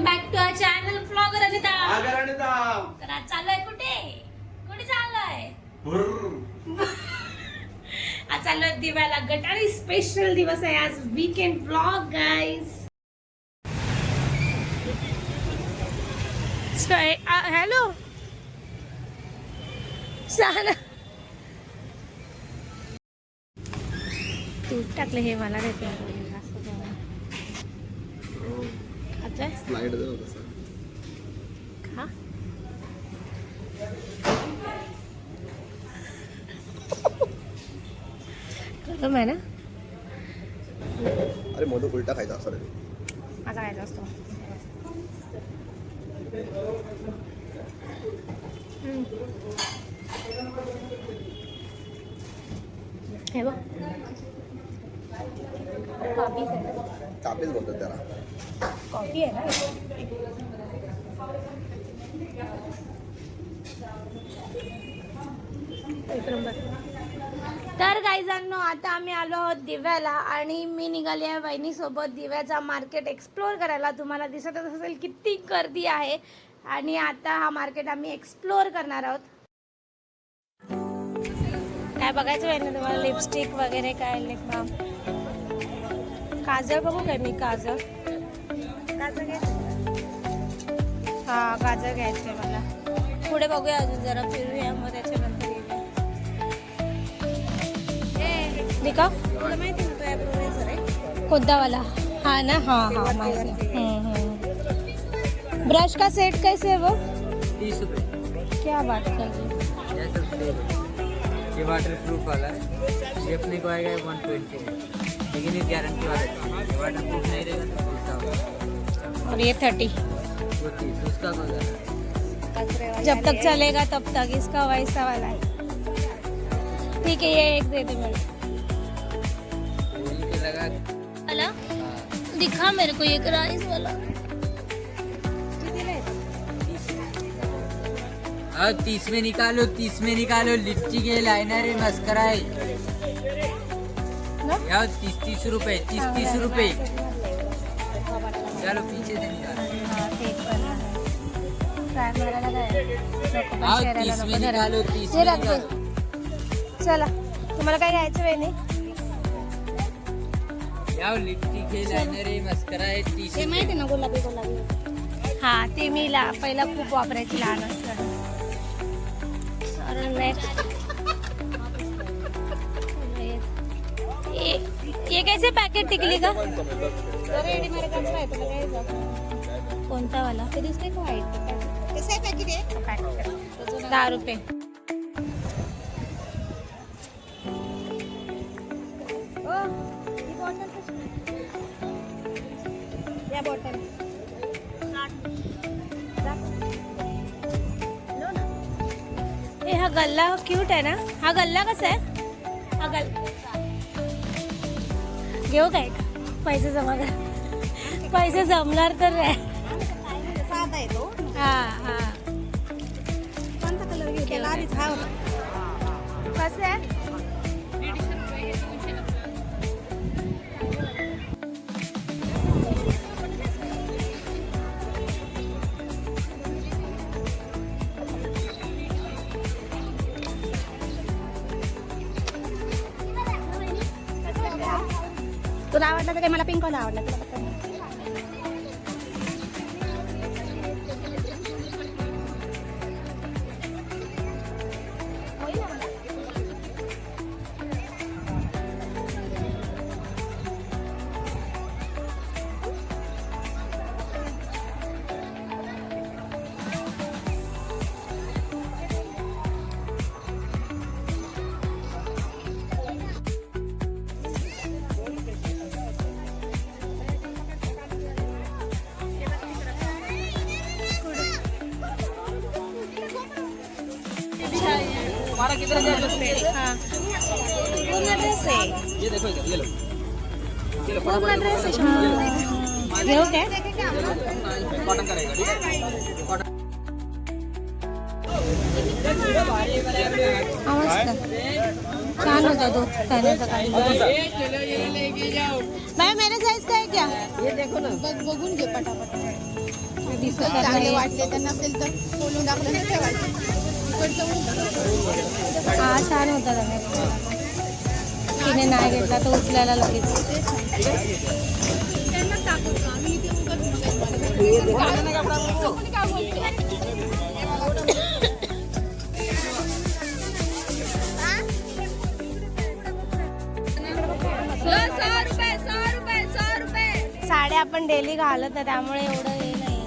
Welcome back to our channel blogger Anita. तर आज चाललोय कुठे चाललोय? आज चाललोय दिव्याला. गटारी स्पेशल दिवस आहे आज. Weekend blog guys. हॅलो शहाणा तूट टाकले हे मला देते. अच्छा स्लाइड दे तसं खा. गरम आहे ना. अरे मोदक उलटा खायचा असं रे. माझा खायचा असतो. हे बघ कॉफी कापीच बोलतात त्याला. कॉफी आहे ना. तर गाईजांनो आता आम्ही आलो आहोत दिव्याला आणि मी निघाली आहे वहिनीसोबत दिव्याचा मार्केट एक्सप्लोअर करायला. तुम्हाला दिसतच असेल किती गर्दी आहे आणि आता हा मार्केट आम्ही एक्सप्लोअर करणार आहोत. काय बघायचं आहे ना तुम्हाला? लिपस्टिक वगैरे काय लिप बाम. काजळ बघू काय मी? काजळ हा काजळ घ्यायचं आहे मला. पुढे बघूया अजून जरा फिरूया मग त्याच्यानंतर येऊया. दिका माहिती कोणता वाला? हा ना. हा हा माहिती. ब्रश का सेट कैसे है वो? 30 रुपये. क्या बात कर रही. ये वाटर प्रूफ वाला है. ये अपने को आएगा 120, लेकिन ये गारंटी वाला है. वाटर प्रूफ नहीं रहेगा तो पैसा होगा. और ये 30. वो 30 उसका होगा. जब तक चलेगा तब तक. इसका वैसा वाला है. ठीक है ये एक दे दे मेरे. वही के लगा. वाला दिखा मेरे को एक राइस वाला. अब 30 में निकालो, 30 में निकालो. लिपस्टिक है, लाइनर है, मस्करा है. यार 30 रुपए, 30 रुपए. चलो पीछे से निकालो. आओ 30 में निकालो, 30 में निकालो. चला तुम्हाला काय घ्यायचं वेणी? यार लिपस्टिक है, लाइनर है, मस्करा है. 30 ते माहिती ना गुलाबी गुलाबी. हा ते मी पहिला खूप वापरायची लहान असताना. नेक्स्ट ये कैसे पैकेट टिकली का? कोणता वाला? ते दिसते का व्हाईट? कसं आहे पॅकेट आहे? 10 रुपये. या बॉटल हा गल्ला क्यूट आहे ना. हा गल्ला कसा आहे? हा गल्ला घेऊ काय? पैसे जमा कर. पैसे जमणार तर साधा आहे तो. हा हा. कोणता कलर घेतला? आधीच हा होता. कसं आहे? तुला आवडला तर काय? मला पिंक वाला आवडला. तुला पटकन. हमारा कितना है? हाँ पूर्ण ड्रेस आहे. ये देखो इधर, ये लो. ये लो पूर्ण ड्रेस आहे. घेऊ काय? कॉटन का रहेगा. ठीक है. कॉटन हा, मस्त छान होता तो खाण्याचा काही बाय मेरा साइज काय क्या बघून घे पटापट दिसत चांगले वाटले तर नसेल तर बोलून टाकलं तर ठेवायचं हा छान होता तिने नाही घेतला तो उचलायला लगेच त्यांना टाकू का? आम्ही इथे उगाच साड्या आपण डेली घालत आहे त्यामुळे एवढं हे नाही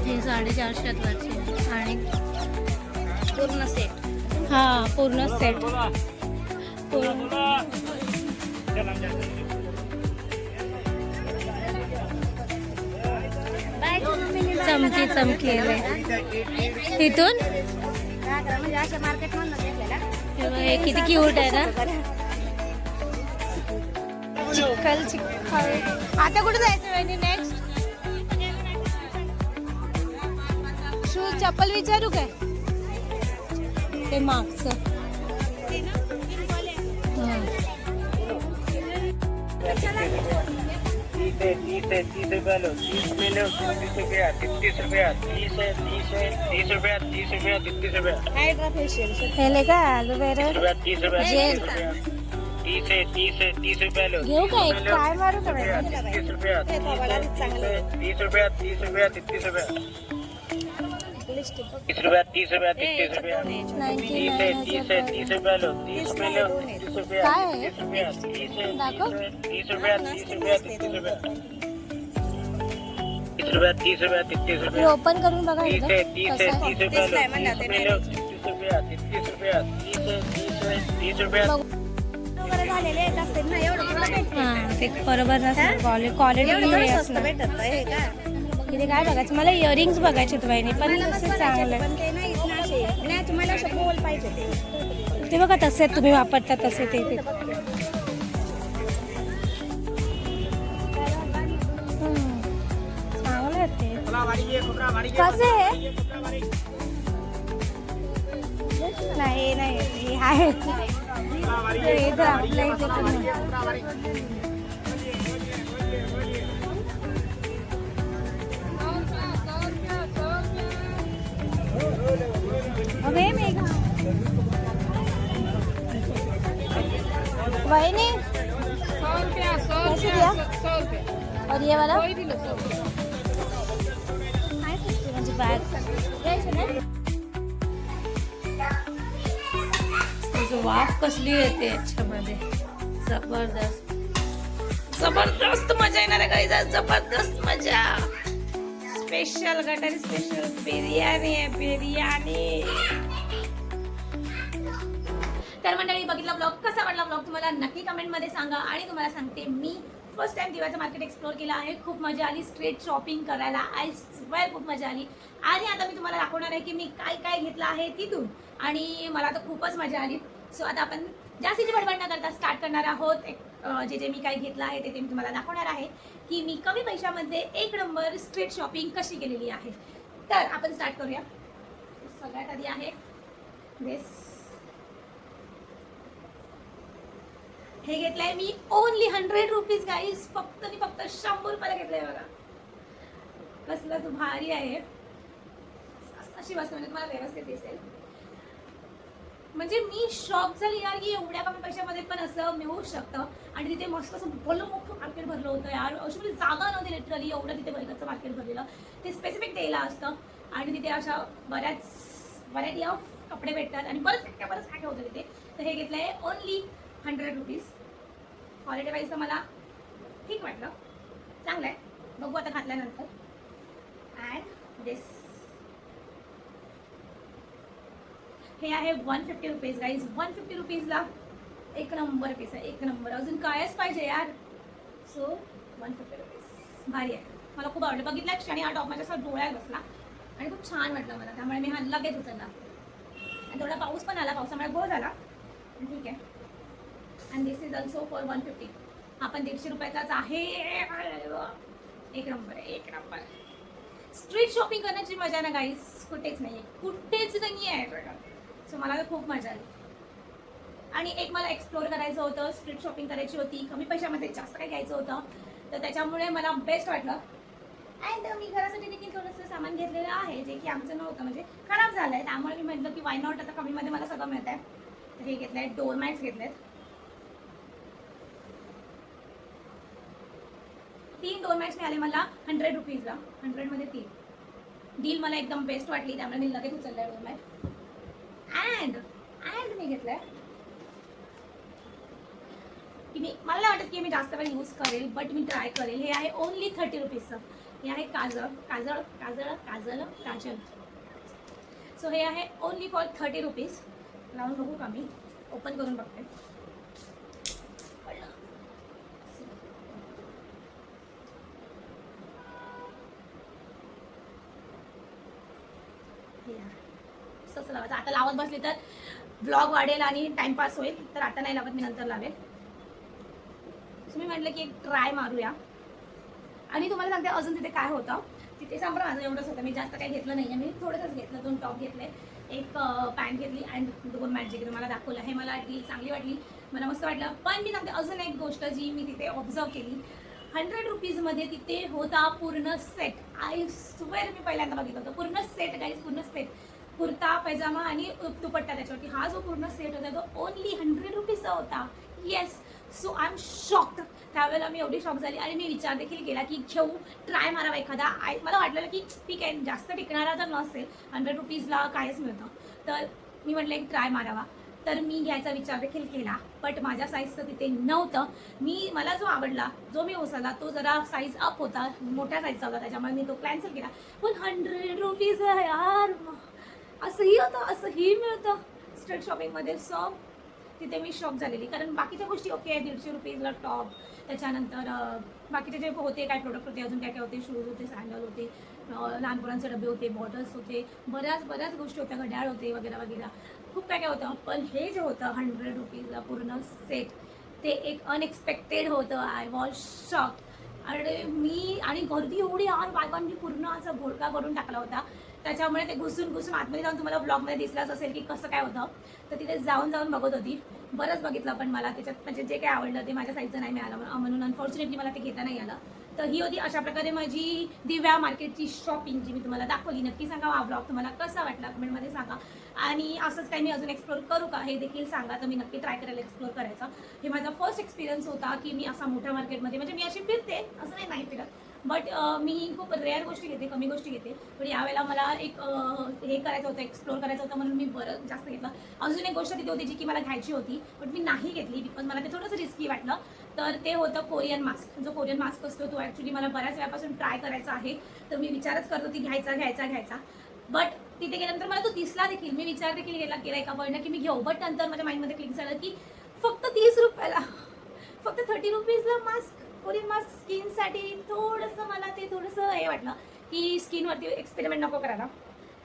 हे 450 वरची आणि पूर्ण सेट हा पूर्ण सेट चमकी चमकी तिथून म्हणजे अशा मार्केट मधून घेतलेला हे बघ, हे किती क्यूट आहे ना चिखल चिखल आता कुठे जायचं वहिनी नेक्स्ट शूज चप्पल विचारू काय ते मागचं तीस रुपया लो 30 में लो 30 रुपया 33 रुपया 30 है 30 रुपया 30 रुपया 33 रुपया हायड्रा फेशियल हे ले का ॲलोवेरा 30 रुपया जेल 30 रुपया लो घेऊ का एक काय मारू का 30 रुपया 30 रुपया 30 रुपया 33 रुपया 30 रुपया 33 रुपया 30 रुपया लो 30 में लो 30 रुपया काय आहे? 30 रुपया 30 दाखव 30 रुपया 30 रुपया 33 रुपया 30 रुपया 30 रुपया 33 हे रुपया ओपन करून बघा 30 एकदा. है 30 कसं है आहे? 30 रुपया लो 30 में लो 30 रुपया 33 रुपया 30 रुपया वगैरे झालेले येत असतील ना एवढं थोडं भेटतं. हा ते बरोबर नसतं क्वालिटी एवढं थोडं स्वस्त असणार भेटत हे का इथे काय बघायचं मला इयरिंग्स बघायचे वहिनी पण मला तसे मस्त चांगले पण ते नाही ना असे नाही तुम्हाला असं गोल पाहिजे ते ते बघा तसे तुम्ही वापरता तसे ते चांगलं आहे ते कसे आहे नाही नाही हे आहे हे तर आपल्या इथे पण आहे. अबे मेघा वहिनी 100 रुपया कैसे दिया और ये वाला म्हणजे बॅग वाफ कसली येते याच्यामध्ये जबरदस्त जबरदस्त मजा येणार आहे गाईज आज जबरदस्त मजा स्पेशल गटारी स्पेशल बिर्याणी आहे बिर्याणी तर मंडळी बघितला ब्लॉग कसा वाटला ब्लॉग तुम्हाला नक्की कमेंटमध्ये सांगा आणि तुम्हाला सांगते मी फर्स्ट टाइम दिव्याचं मार्केट एक्सप्लोर केलं आहे खूप मजा आली स्ट्रीट शॉपिंग करायला आय स्वेअर खूप मजा आली आणि आता मी तुम्हाला दाखवणार आहे की मी काय काय घेतलं आहे तिथून आणि मला तर खूपच मजा आली सो आता आपण जास्तीची बडबड न करता स्टार्ट करणार आहोत जे मी काय घेतलं आहे ते मी तुम्हाला दाखवणार आहे की मी कमी पैशामध्ये एक नंबर स्ट्रीट शॉपिंग कशी केलेली आहे तर आपण स्टार्ट करूया सगळ्यात आधी आहे ड्रेस हे घेतलंय मी ओनली 100 रुपीज गाईज फक्त आणि फक्त 100 रुपयाला घेतलंय बघा कसला तो भारी आहे अशी वस्तू म्हणजे तुम्हाला व्यवस्थित दिसेल म्हणजे मी शॉक झाली यार की एवढ्या कमी पैशामध्ये पण असं मिळू शकतं आणि तिथे मस्त असं भलं मोठं मार्केट भरलं होतं यार अशी म्हणजे जागा नव्हती लिटरली एवढं तिथे बरगतचं मार्केट भरलेलं ते स्पेसिफिक डेला असतं आणि तिथे अशा बऱ्याच व्हरायटी ऑफ कपडे भेटतात आणि बरंच काय होतं तिथे तर हे घेतलं आहे ओनली 100 रुपीज क्वालिटी वाईज तर मला ठीक वाटलं चांगलं आहे बघू आता घातल्यानंतर अँड दिस हे आहे 150 रुपीज गाईज 150 रुपीजला एक नंबर पीस आहे एक नंबर अजून कायच पाहिजे यार सो 150 रुपीज भारी आहे मला खूप आवडलं बघितलं क्षणी हा टॉप माझ्या डोळ्यात बसला आणि खूप छान वाटलं मला त्यामुळे मी हा लगेच उचलला आणि थोडा पाऊस पण आला पावसामुळे गोळ झाला ठीक आहे and this is also for 150 हा पण 150 रुपयाचाच आहे. एक नंबर आहे, एक नंबर. स्ट्रीट शॉपिंग करण्याची मजा ना गाईस कुठेच नाही, कुठेच नाही आहे. सो मला तर खूप मजा आली. आणि एक मला एक्सप्लोर करायचं होतं, स्ट्रीट शॉपिंग करायची होती, कमी पैशामध्ये जास्त काही घ्यायचं होतं, तर त्याच्यामुळे मला बेस्ट वाटलं. अँड मी घरासाठी देखील थोडंसं सामान घेतलेलं आहे, जे की आमचं नव्हतं, म्हणजे खराब झालं आहे. त्यामुळे मी म्हटलं की वाय नॉट, आता कमीमध्ये मला सगळं मिळत आहे. तर हे घेतलं आहे, डोर मॅट्स घेतलेत. 3 डोर मॅट्स मिळाले मला 100 रुपीजला. 100मध्ये 3. डील मला एकदम बेस्ट वाटली, त्यामुळे मी लगेच उचललं आहे डोर मॅट. अँड मी घेतलं आहे की मला नाही वाटत की मी जास्त वेळ यूज करेल, बट मी ट्राय करेल. हे आहे ओनली 30 रुपीजचं. हे आहे काजल. सो हे आहे ओनली फॉर 30 रुपीज. लावून बघू का, मी ओपन करून बघते. असं लावायचं. आता लावत बसली तर ब्लॉग वाढेल आणि टाइमपास होईल, तर आता नाही लावत, मी नंतर लावेल. मी म्हटलं की एक ट्राय मारूया. आणि तुम्हाला सांगते अजून तिथे काय होतं. तिथे सांगा माझं एवढंच होतं, मी जास्त काही घेतलं नाही आहे. मी थोडंसंच घेतलं, 2 टॉप घेतले, एक पॅन्ट घेतली अँड 2 मॅट जे तुम्हाला दाखवलं. हे मला डील चांगली वाटली, मला मस्त वाटलं. पण मी सांगते अजून एक गोष्ट जी मी तिथे ऑब्झर्व केली, 100 रुपीजमध्ये तिथे होता पूर्ण सेट. आय स्वेअर मी पहिल्यांदा बघितलं होतं पूर्ण सेट गाईज, पूर्ण सेट. कुर्ता पैजामा आणि दुपट्टा त्याच्यावरती. हा जो पूर्ण सेट होता तो ओनली 100 रुपीजचा होता. Yes, so I am shocked. त्यावेळेला मी एवढी शॉक झाली आणि मी विचार देखील केला की घेऊ, ट्राय मारावा एखादा. मला वाटलेलं की ठीक आहे, जास्त टिकणारा तर नसेल, 100 रुपीजला कायच मिळतं, तर मी म्हटलं एक ट्राय मारावा. तर मी घ्यायचा विचार देखील केला, बट माझ्या साईजचं तिथे नव्हतं. मला जो आवडला, जो मी उचलला, तो जरा साईज अप होता, मोठ्या साईजचा होता, त्याच्यामुळे मी तो कॅन्सल केला. पण 100 रुपीज यार, असंही होतं, असंही मिळतं स्ट्रीट शॉपिंगमध्ये. सो तिथे मी शॉक झालेली, कारण बाकीच्या गोष्टी ओके आहे, 150 रुपीजला टॉप, त्याच्यानंतर बाकीचे जे होते काय प्रोडक्ट होते, अजून काय काय होते, शूज होते, सँडल होते, लहान मुलांचे डबे होते, बॉटल्स होते, बऱ्याच गोष्टी होत्या, घड्याळ होते वगैरे वगैरे, खूप काय काय होतं. पण हे जे होतं 100 रुपीजला पूर्ण सेट, ते एक अनएक्सपेक्टेड होतं. I was shock. आणि गर्दी एवढी यार, बायकांनी पूर्ण असा भोडका करून टाकला होता. त्याच्यामुळे ते घुसून आतमध्ये जाऊन तुम्हाला ब्लॉगमध्ये दिसलाच असेल की कसं काय होतं. तर तिथे जाऊन बघत होती, बरंच बघितलं, पण मला त्याच्यात म्हणजे जे काय आवडलं ते माझ्या साईजचं नाही मिळालं म्हणून अनफॉर्च्युनेटली मला ते घेता नाही आलं. तर ही होती अशा प्रकारे माझी दिव्या मार्केटची शॉपिंग, जी मी तुम्हाला दाखवली. नक्की सांगा हा ब्लॉग तुम्हाला कसा वाटला, कमेंटमध्ये सांगा. आणि असंच काही मी अजून एक्सप्लोर करू का हे देखील सांगा, तर मी नक्की ट्राय करायला एक्सप्लोर करायचा. हे माझा फर्स्ट एक्सपिरियन्स होता की मी असा मोठ्या मार्केटमध्ये, म्हणजे मी अशी फिरते, असं नाही फिरत, बट मी खूप रेअर गोष्टी घेते, कमी गोष्टी घेते. पण यावेळेला मला एक हे करायचं होतं, एक्सप्लोर करायचं होतं, म्हणून मी बरं जास्त घेतलं. अजून एक गोष्ट तिथे होती जी की मला घ्यायची होती, बट मी नाही घेतली बिकॉज मला ते थोडंसं रिस्की वाटलं. तर ते होतं कोरियन मास्क. जो कोरियन मास्क असतो तो ॲक्च्युली मला बऱ्याच वेळापासून ट्राय करायचा आहे. तर मी विचारच करत होती घ्यायचा, बट तिथे गेल्यानंतर मला तो दिसला देखील. मी विचार देखील केला एका पॉईंटला की मी घेऊ, बट नंतर माझ्या माइंडमध्ये क्लिक झालं की फक्त 30 रुपयाला, फक्त 30 रुपीजला मास्क, कोरियन मास्क. स्किनसाठी थोडंसं मला ते थोडंसं हे वाटलं की स्किनवरती एक्सपेरिमेंट नको करायला.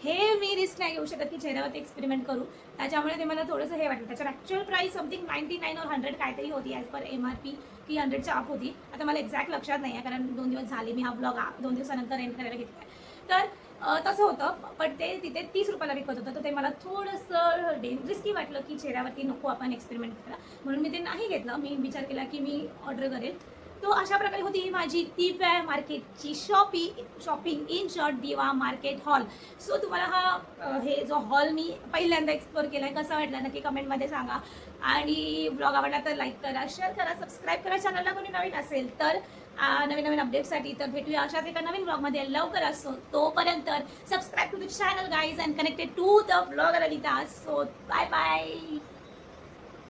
हे मी रिस्क नाही घेऊ शकत की चेहऱ्यावरती एक्सपेरिमेंट करू, त्याच्यामुळे ते मला थोडंसं हे वाटलं. त्याच्यावर ॲक्च्युअल प्राईस समथिंग 99 और 100 काहीतरी होती ॲज पर MRP, की 100च्या अप होती. आता मला एक्झॅक्ट लक्षात नाही आहे, कारण 2 दिवस झाले मी हा ब्लॉग 2 दिवसानंतर एंड करायला घेतला आहे. तर तसं होतं, पण ते तिथे 30 रुपयाला विकत होतं. तर ते मला थोडंसं रिस्की वाटलं की चेहऱ्यावरती नको आपण एक्सपेरिमेंट करायला, म्हणून मी ते नाही घेतलं. मी विचार केला की मी ऑर्डर करेल. तो अशा प्रकारे होती माझी दिव्या मार्केटची शॉपिंग इन शॉर्ट दिवा मार्केट हॉल. सो तुम्हाला हा हे जो हॉल मी पहिल्यांदा एक्सप्लोर केला आहे कसा वाटला नक्की कमेंटमध्ये सांगा. आणि ब्लॉग आवडला तर लाईक करा, शेअर करा, सबस्क्राईब करा चॅनलला. कोणी नवीन असेल तर नवीन अपडेटसाठी. तर भेटूया अशाच एका नवीन ब्लॉगमध्ये लवकर असतो. तोपर्यंत subscribe to the channel guys and connected to the blogger Lalita. So bye bye.